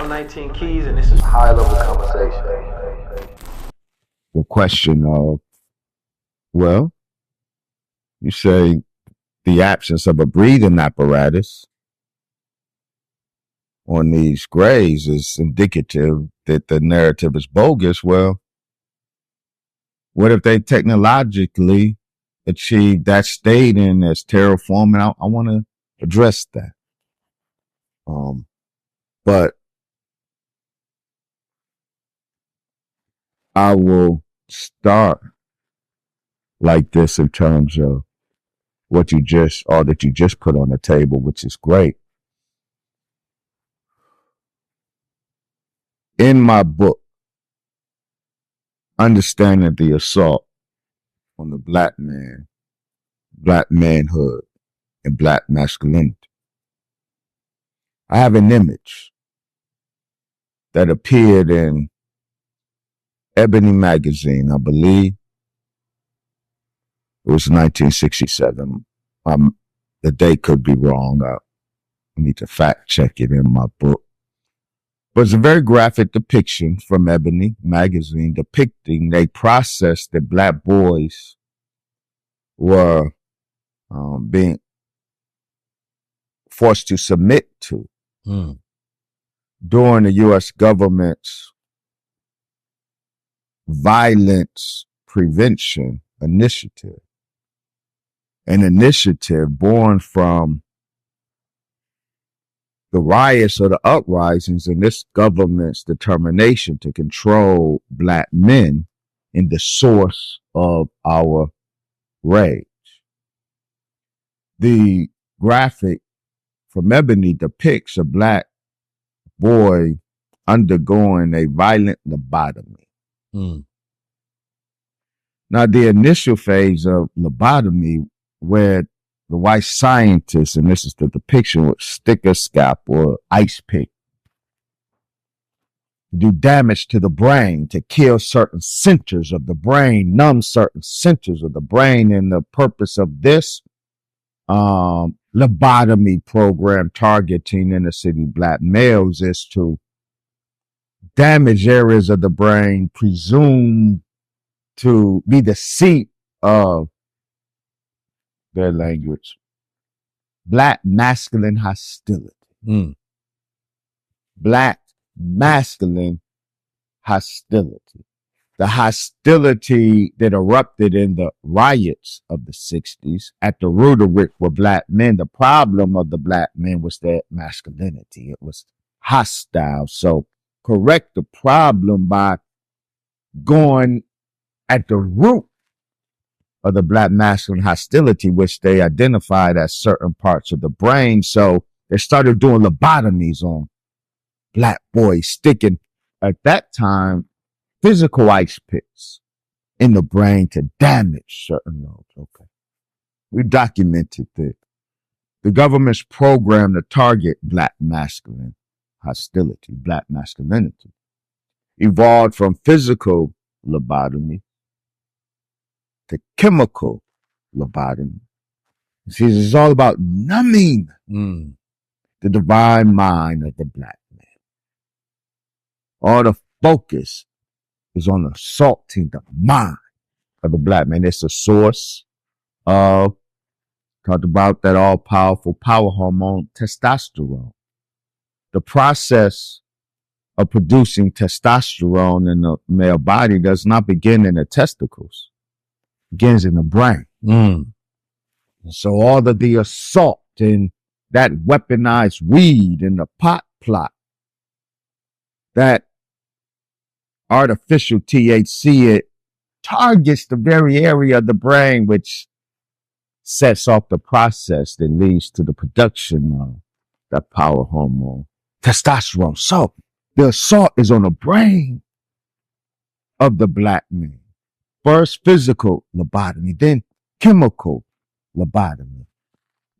19 Keys, and this is high level conversation. The question of, well, you say the absence of a breathing apparatus on these grays is indicative that the narrative is bogus. Well, what if they technologically achieve that state in as terraforming? I want to address that. But I will start like this in terms of what you just, or that you just put on the table, which is great. In my book, Understanding the Assault on the Black Man, Black Manhood, and Black Masculinity, I have an image that appeared in Ebony magazine, I believe. It was 1967. The date could be wrong. I need to fact check it in my book. But it's a very graphic depiction from Ebony magazine depicting a process that Black boys were being forced to submit to during the U.S. government's violence prevention initiative. An initiative born from the riots or the uprisings and this government's determination to control Black men in the source of our rage. The graphic from Ebony depicts a Black boy undergoing a violent lobotomy. Now, the initial phase of lobotomy, where the white scientists, and this is the depiction, would stick a scalpel or ice pick, do damage to the brain to kill certain centers of the brain, numb certain centers of the brain. And the purpose of this lobotomy program targeting inner city Black males is to damage areas of the brain presumed to be the seat of their language, Black masculine hostility. Black masculine hostility. The hostility that erupted in the riots of the 60s, at the root of which were Black men. The problem of the Black men was their masculinity. It was hostile. So correct the problem by going at the root of the Black masculine hostility, which they identified as certain parts of the brain. So they started doing lobotomies on Black boys, sticking, at that time, physical ice picks in the brain to damage certain lobes. Okay. We documented that. The government's program to target Black masculine hostility, Black masculinity, evolved from physical lobotomy to chemical lobotomy. See, it's all about numbing the divine mind of the Black man. All the focus is on assaulting the mind of the Black man. It's the source of, talked about that all-powerful power hormone, testosterone. The process of producing testosterone in the male body does not begin in the testicles. Begins in the brain. So all of the assault and that weaponized weed and the pot plot, that artificial THC, it targets the very area of the brain which sets off the process that leads to the production of that power hormone, testosterone. So the assault is on the brain of the Black man. First physical lobotomy, then chemical lobotomy.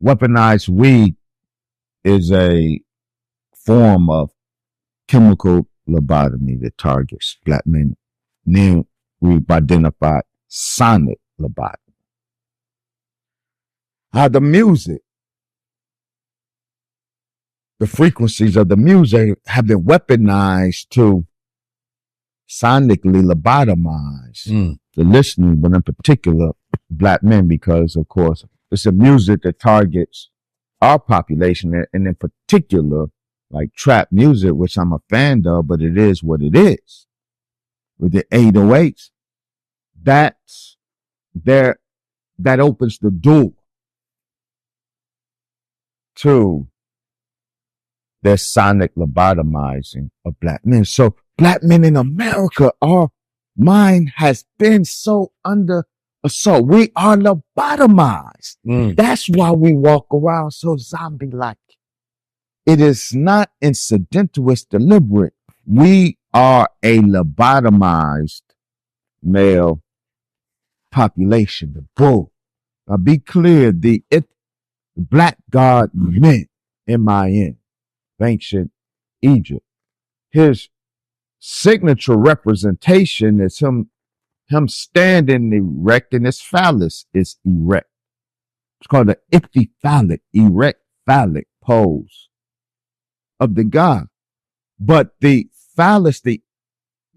Weaponized weed is a form of chemical lobotomy that targets Black men. Now we've identified sonic lobotomy. How the music, the frequencies of the music have been weaponized to sonically lobotomize the listening, but in particular black men, because of course it's a music that targets our population, and in particular like trap music, which I'm a fan of, but it is what it is. With the 808s, that's there, that opens the door to their sonic lobotomizing of black men. So black men in America, our mind has been so under assault. We are lobotomized. That's why we walk around so zombie-like. It is not incidental, it's deliberate. We are a lobotomized male population, the bull. Now be clear, the black god men, M-I-N, ancient Egypt. His signature representation is him standing erect, and his phallus is erect. It's called the ichthyphallic, erect phallic pose of the god. But the phallus, the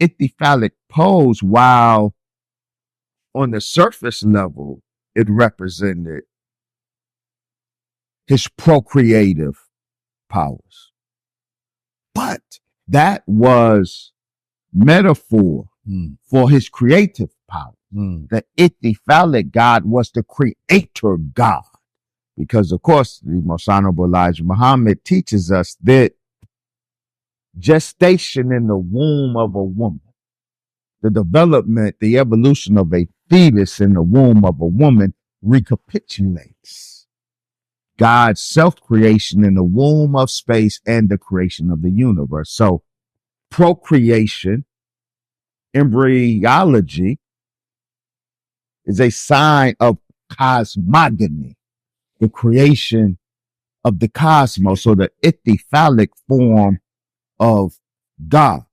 ichthyphallic pose, while on the surface level, it represented his procreative powers. But that was metaphor for his creative power. The ichthyphallic God was the creator God. Because, of course, the most honorable Elijah Muhammad teaches us that gestation in the womb of a woman, the development, the evolution of a fetus in the womb of a woman recapitulates God's self-creation in the womb of space and the creation of the universe. So procreation, embryology, is a sign of cosmogony, the creation of the cosmos, or the ichthyphallic form of God.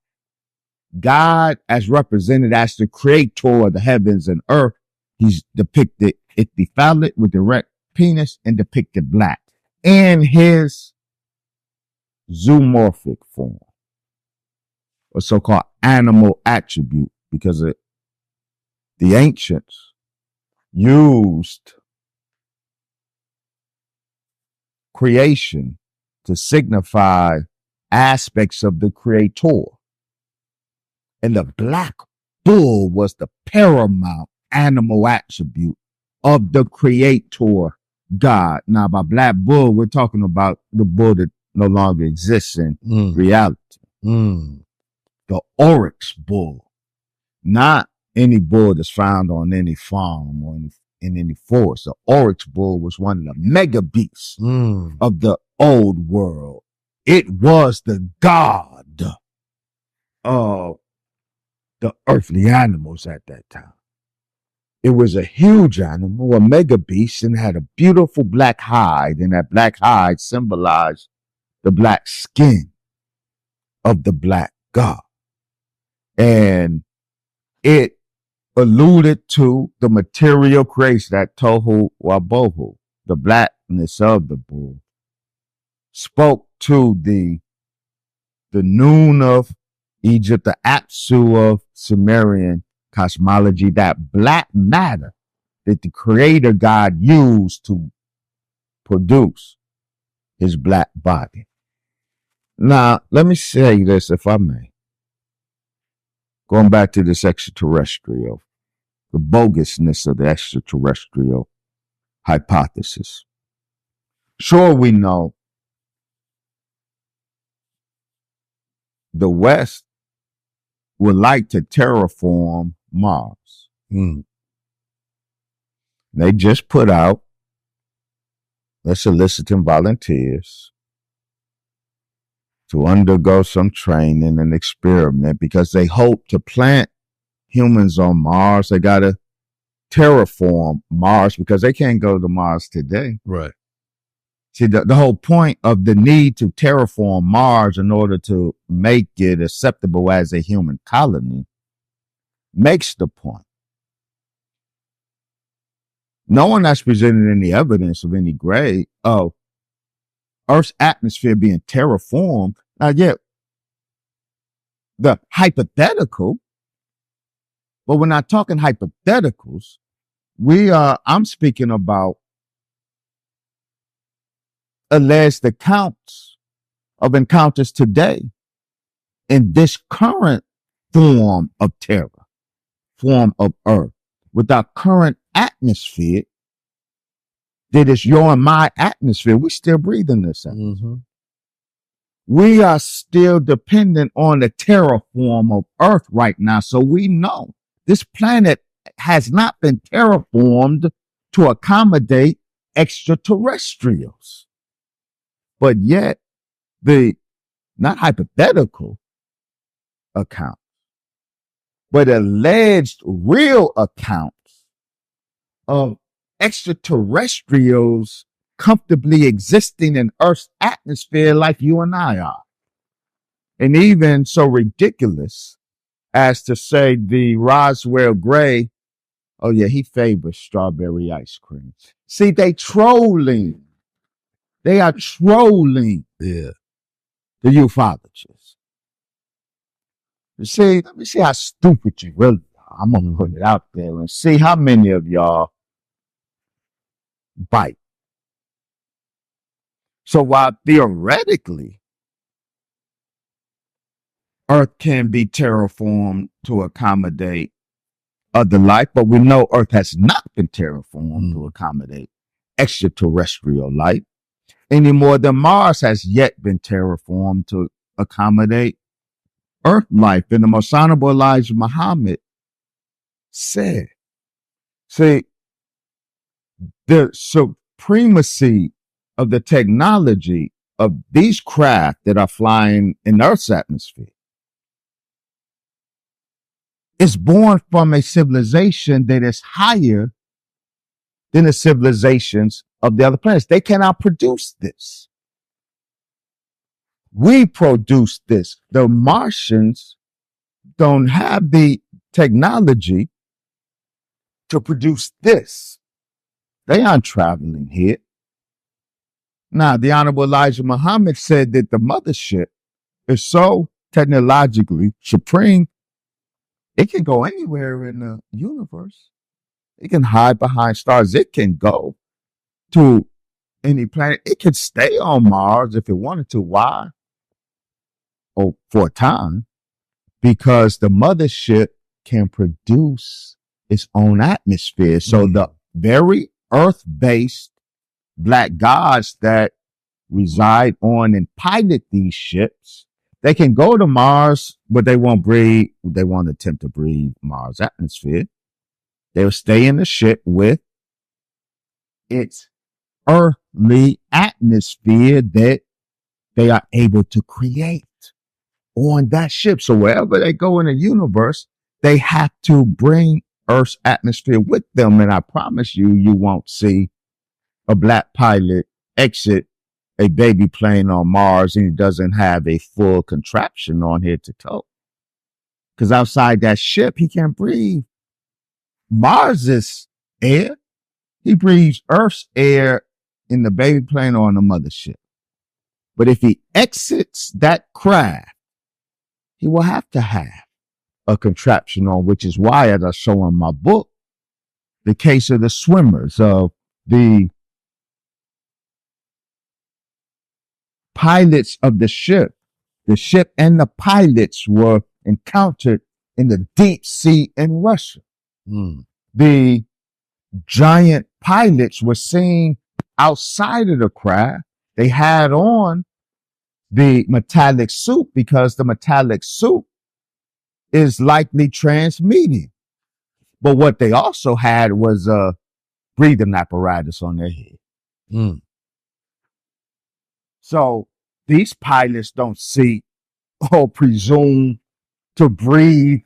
God, as represented as the creator of the heavens and earth, he's depicted ichthyphallic with erect penis and depicted black. In his zoomorphic form, or so-called animal attribute, because the ancients used creation to signify aspects of the creator. And the black bull was the paramount animal attribute of the creator God. Now, by black bull, we're talking about the bull that no longer exists in reality. The oryx bull, not any bull that's found on any farm or in any forest. The oryx bull was one of the mega beasts of the old world. It was the god of the earthly animals at that time. It was a huge animal, a mega beast, and had a beautiful black hide, and that black hide symbolized the black skin of the black god. And it alluded to the material creation, that tohu wabohu, the blackness of the bull, spoke to the noon of Egypt, the Apsu of Sumerian cosmology, that black matter that the creator God used to produce his black body. Now, let me say this, if I may. Going back to this extraterrestrial, the bogusness of the extraterrestrial hypothesis. Sure, we know the West would like to terraform Mars. They just put out, they're soliciting volunteers to undergo some training and experiment, because they hope to plant humans on Mars. They got to terraform Mars because they can't go to Mars today. Right. See, the whole point of the need to terraform Mars in order to make it acceptable as a human colony makes the point. No one has presented any evidence of any grade of Earth's atmosphere being terraformed. Now, yet the hypothetical, but we're not talking hypotheticals. I'm speaking about alleged accounts of encounters today in this current form of terror, form of Earth, with our current atmosphere that is your and my atmosphere. We're still breathing this out. Mm-hmm. We are still dependent on the terraform of Earth right now. So we know this planet has not been terraformed to accommodate extraterrestrials. But yet, the not hypothetical account, but alleged real accounts of extraterrestrials comfortably existing in Earth's atmosphere like you and I are. And even so ridiculous as to say the Roswell Gray, oh yeah, he favors strawberry ice cream. See, they trolling. They are trolling Yeah. the ufologists. You see, let me see how stupid you really are. I'm going to put it out there and see how many of y'all bite. So while theoretically Earth can be terraformed to accommodate other life, but we know Earth has not been terraformed to accommodate extraterrestrial life any more than Mars has yet been terraformed to accommodate Earth life. And the most honorable Elijah Muhammad said, see, the supremacy of the technology of these craft that are flying in Earth's atmosphere is born from a civilization that is higher than the civilizations of the other planets. They cannot produce this. We produce this. The Martians don't have the technology to produce this. They aren't traveling here. Now, the Honorable Elijah Muhammad said that the mothership is so technologically supreme, it can go anywhere in the universe. It can hide behind stars. It can go to any planet. It could stay on Mars if it wanted to. Why? Oh, for a time. Because the mothership can produce its own atmosphere. So the very Earth-based black gods that reside on and pilot these ships, they can go to Mars, but they won't breathe. They won't attempt to breathe Mars atmosphere. They'll stay in the ship with its earthly atmosphere that they are able to create on that ship. So wherever they go in the universe, they have to bring Earth's atmosphere with them. And I promise you, you won't see a black pilot exit a baby plane on Mars and he doesn't have a full contraption on head to toe. Because outside that ship, he can't breathe Mars's air. He breathes Earth's air in the baby plane or on the mothership. But if he exits that craft, he will have to have a contraption on, which is why, as I show in my book, the case of the swimmers, of the pilots of the ship and the pilots were encountered in the deep sea in Russia. The giant pilots were seen outside of the craft. They had on the metallic suit because the metallic suit is likely transmedium. But what they also had was a breathing apparatus on their head. So these pilots don't see or presume to breathe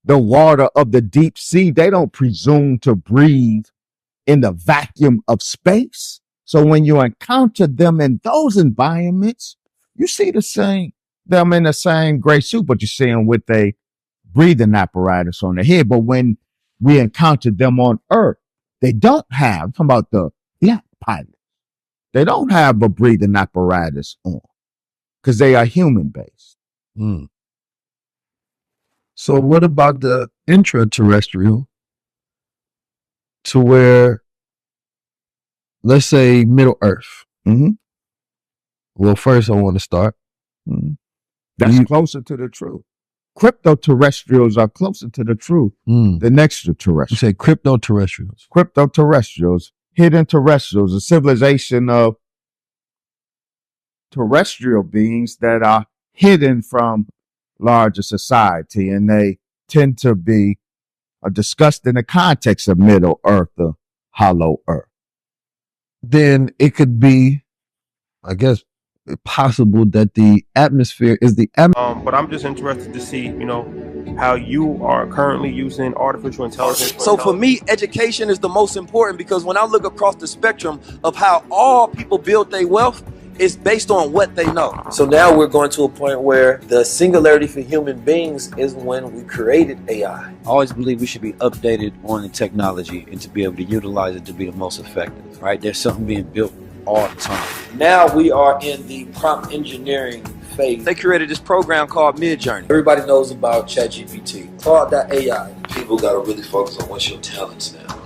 the water of the deep sea. They don't presume to breathe in the vacuum of space. So when you encounter them in those environments, you see them in the same gray suit, but you see them with a breathing apparatus on their head. But when we encounter them on Earth, they don't have, I'm talking about the black pilots, They don't have a breathing apparatus on because they are human based. Mm. So what about the intraterrestrial to where, let's say, Middle Earth? Mm-hmm. Well, first I want to start. Mm-hmm. That's closer to the truth. Crypto-terrestrials are closer to the truth than extraterrestrials. You say crypto-terrestrials. Crypto-terrestrials, hidden terrestrials, a civilization of terrestrial beings that are hidden from larger society, and they tend to be discussed in the context of Middle Earth, the hollow Earth. Then it could be, I guess, possible that the atmosphere is the but I'm just interested to see, how you are currently using artificial intelligence. So for me, education is the most important, because when I look across the spectrum of how all people build their wealth, it's based on what they know. So now we're going to a point where the singularity for human beings is when we created AI. I always believe we should be updated on the technology and to be able to utilize it to be the most effective, right? There's something being built all the time. Now we are in the prompt engineering phase. They created this program called Midjourney. Everybody knows about ChatGPT. Claude.ai. People got to really focus on what's your talents now,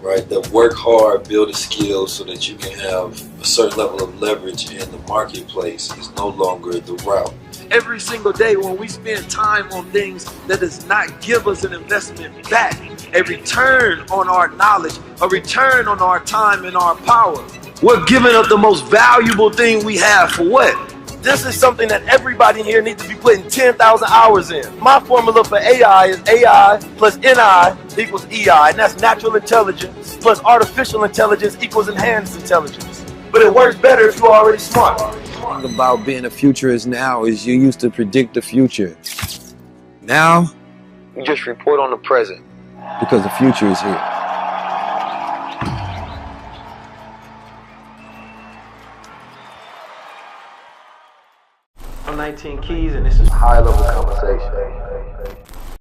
right? That work hard, build a skill so that you can have a certain level of leverage in the marketplace is no longer the route. Every single day when we spend time on things that does not give us an investment back, a return on our knowledge, a return on our time and our power, we're giving up the most valuable thing we have for what? This is something that everybody in here needs to be putting 10,000 hours in. My formula for AI is AI plus NI equals EI, and that's natural intelligence plus artificial intelligence equals enhanced intelligence. But it works better if you're already smart. The thing about being a futurist now is you used to predict the future. Now, you just report on the present because the future is here. 19 keys, and this is high level conversation.